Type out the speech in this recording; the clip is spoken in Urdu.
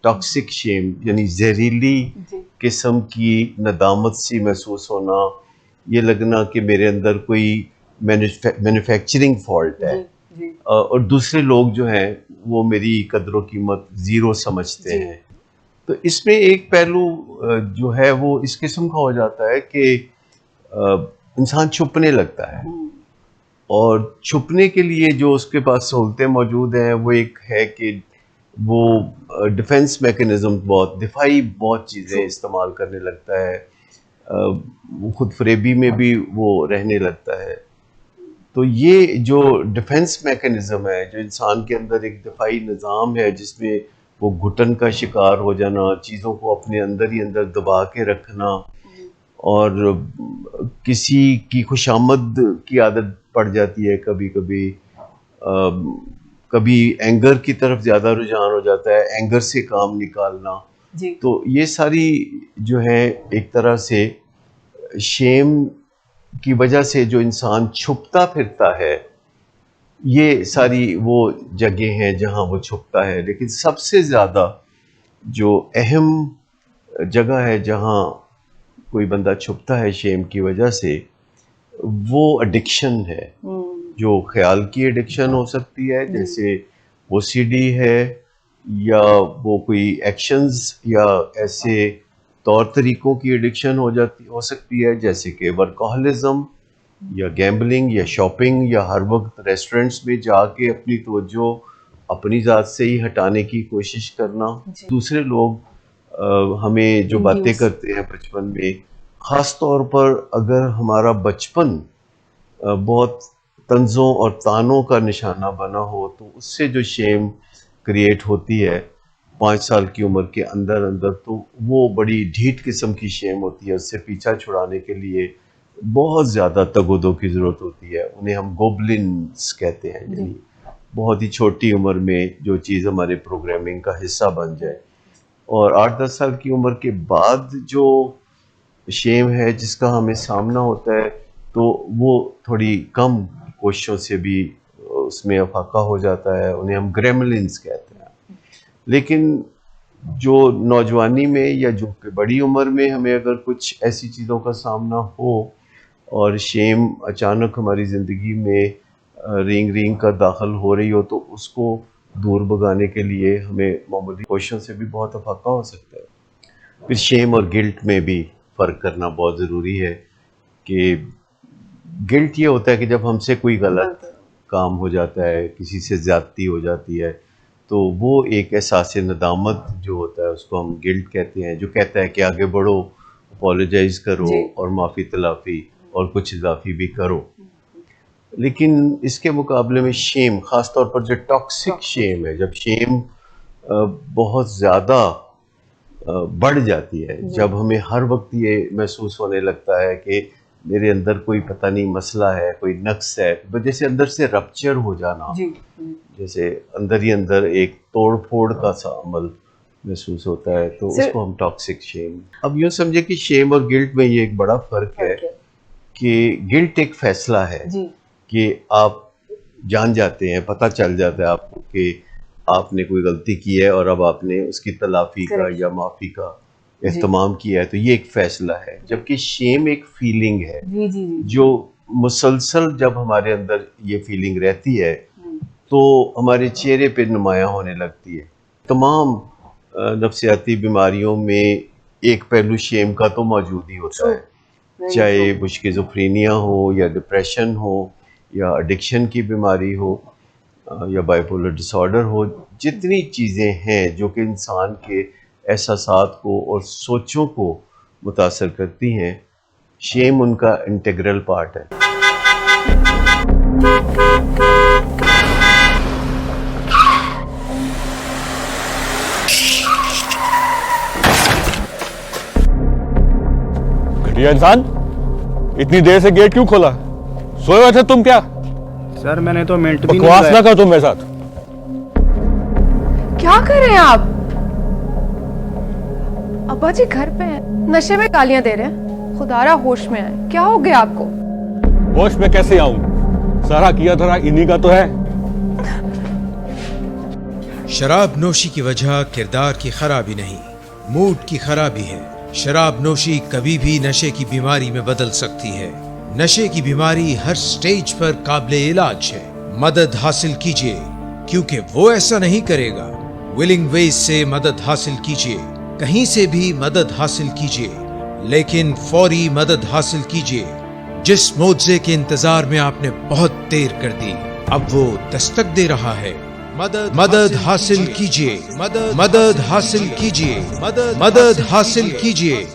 ٹاکسک شیم یعنی زہریلی قسم کی ندامت سی محسوس ہونا, یہ لگنا کہ میرے اندر کوئی مینوفیکچرنگ فالٹ ہے, اور دوسرے لوگ جو ہیں وہ میری قدر و قیمت زیرو سمجھتے ہیں. تو اس میں ایک پہلو جو ہے وہ اس قسم کا ہو جاتا ہے کہ انسان چھپنے لگتا ہے, اور چھپنے کے لیے جو اس کے پاس سہولتیں موجود ہیں وہ ایک ہے کہ وہ ڈیفنس میکینزم, بہت دفاعی بہت چیزیں استعمال کرنے لگتا ہے, خود فریبی میں بھی وہ رہنے لگتا ہے. تو یہ جو ڈیفنس میکینزم ہے, جو انسان کے اندر ایک دفاعی نظام ہے جس میں وہ گھٹن کا شکار ہو جانا, چیزوں کو اپنے اندر ہی اندر دبا کے رکھنا, اور کسی کی خوشامد کی عادت پڑ جاتی ہے, کبھی کبھی کبھی اینگر کی طرف زیادہ رجحان ہو جاتا ہے, اینگر سے کام نکالنا. تو یہ ساری جو ہے ایک طرح سے شیم کی وجہ سے جو انسان چھپتا پھرتا ہے, یہ ساری وہ جگہیں ہیں جہاں وہ چھپتا ہے. لیکن سب سے زیادہ جو اہم جگہ ہے جہاں کوئی بندہ چھپتا ہے شیم کی وجہ سے, وہ ایڈکشن ہے. جو خیال کی ایڈکشن ہو سکتی ہے, جیسے او سی ڈی ہے, یا وہ کوئی ایکشنز یا ایسے طور طریقوں کی ایڈکشن ہو سکتی ہے, جیسے کہ ورکہولزم یا گیمبلنگ یا شاپنگ, یا ہر وقت ریسٹورنٹس میں جا کے اپنی توجہ اپنی ذات سے ہی ہٹانے کی کوشش کرنا. دوسرے لوگ ہمیں جو باتیں کرتے ہیں بچپن میں, خاص طور پر اگر ہمارا بچپن بہت طنزوں اور طعنوں کا نشانہ بنا ہو, تو اس سے جو شیم کریٹ ہوتی ہے 5 سال کی عمر کے اندر اندر, تو وہ بڑی ڈھیٹ قسم کی شیم ہوتی ہے. اس سے پیچھا چھڑانے کے لیے بہت زیادہ تگ و دو کی ضرورت ہوتی ہے. انہیں ہم گوبلنز کہتے ہیں, یعنی بہت ہی چھوٹی عمر میں جو چیز ہمارے پروگرامنگ کا حصہ بن جائے. اور 8-10 سال کی عمر کے بعد جو شیم ہے جس کا ہمیں سامنا ہوتا ہے, تو وہ تھوڑی کم کوششوں سے بھی اس میں افاقہ ہو جاتا ہے. انہیں ہم گریملنز کہتے ہیں. لیکن جو نوجوانی میں یا جو کہ بڑی عمر میں ہمیں اگر کچھ ایسی چیزوں کا سامنا ہو اور شیم اچانک ہماری زندگی میں رینگ کا داخل ہو رہی ہو, تو اس کو دور بھگانے کے لیے ہمیں معمولی کوششوں سے بھی بہت افاقہ ہو سکتا ہے. پھر شیم اور گلٹ میں بھی فرق کرنا بہت ضروری ہے, کہ گلٹ یہ ہوتا ہے کہ جب ہم سے کوئی غلط کام ہو جاتا ہے, کسی سے زیادتی ہو جاتی ہے, تو وہ ایک احساس ندامت جو ہوتا ہے اس کو ہم گلٹ کہتے ہیں, جو کہتا ہے کہ آگے بڑھو, اپولوجائز کرو اور معافی تلافی اور کچھ اضافی بھی کرو. لیکن اس کے مقابلے میں شیم, خاص طور پر جو ٹاکسک شیم ہے, جب شیم بہت زیادہ بڑھ جاتی ہے, جب ہمیں ہر وقت یہ محسوس ہونے لگتا ہے کہ میرے اندر کوئی پتہ نہیں مسئلہ ہے, کوئی نقص ہے, جیسے اندر سے رپچر ہو جانا, جیسے اندر ہی اندر ایک توڑ پھوڑ کا سا عمل محسوس ہوتا ہے, تو اس کو ہم ٹاکسک شیم. اب یوں سمجھے کہ شیم اور گلٹ میں یہ ایک بڑا فرق ہے کہ گلٹ ایک فیصلہ ہے کہ آپ جان جاتے ہیں, پتہ چل جاتا ہے آپ کو کہ آپ نے کوئی غلطی کی ہے اور اب آپ نے اس کی تلافی کا یا معافی کا اہتمام کیا ہے, تو یہ ایک فیصلہ ہے. جبکہ شیم ایک فیلنگ ہے جو مسلسل جب ہمارے اندر یہ فیلنگ رہتی ہے تو ہمارے چہرے پہ نمایاں ہونے لگتی ہے. تمام نفسیاتی بیماریوں میں ایک پہلو شیم کا تو موجود ہی ہوتا ہے, چاہے وہ اسکیزوفرینیا ہو یا ڈپریشن ہو یا ایڈکشن کی بیماری ہو یا بائیپولر ڈس آرڈر ہو. جتنی چیزیں ہیں جو کہ انسان کے احساسات کو اور سوچوں کو متاثر کرتی ہیں, شیم ان کا انٹیگرل پارٹ ہے. گھٹیا انسان, اتنی دیر سے گیٹ کیوں کھولا؟ سوئے ہوئے تھے تم کیا؟ سر میں نے تو منٹ بھی بکواس نہ کر تم میرے ساتھ. کیا کر رہے ہیں آپ؟ ابا جی گھر پہ ہیں, نشے میں گالیاں دے رہے ہیں. خدارا ہوش میں آئے, کیا ہو گیا آپ کو؟ ہوش میں کیسے آؤں؟ سارا کیا دھرا انہی کا تو ہے. شراب نوشی کی وجہ کردار کی خرابی نہیں، موڈ کی خرابی ہے۔ شراب نوشی کبھی بھی نشے کی بیماری میں بدل سکتی ہے۔ نشے کی بیماری ہر سٹیج پر قابل علاج ہے۔ مدد حاصل کیجیے، کیونکہ وہ ایسا نہیں کرے گا۔ ولنگ ویز سے مدد حاصل کیجیے، کہیں سے بھی مدد حاصل کیجیے، لیکن فوری مدد حاصل کیجیے۔ جس معجزے کے انتظار میں آپ نے بہت دیر کر دی، اب وہ دستک دے رہا ہے۔ مدد حاصل کیجیے، مدد حاصل کیجیے، مدد حاصل کیجیے۔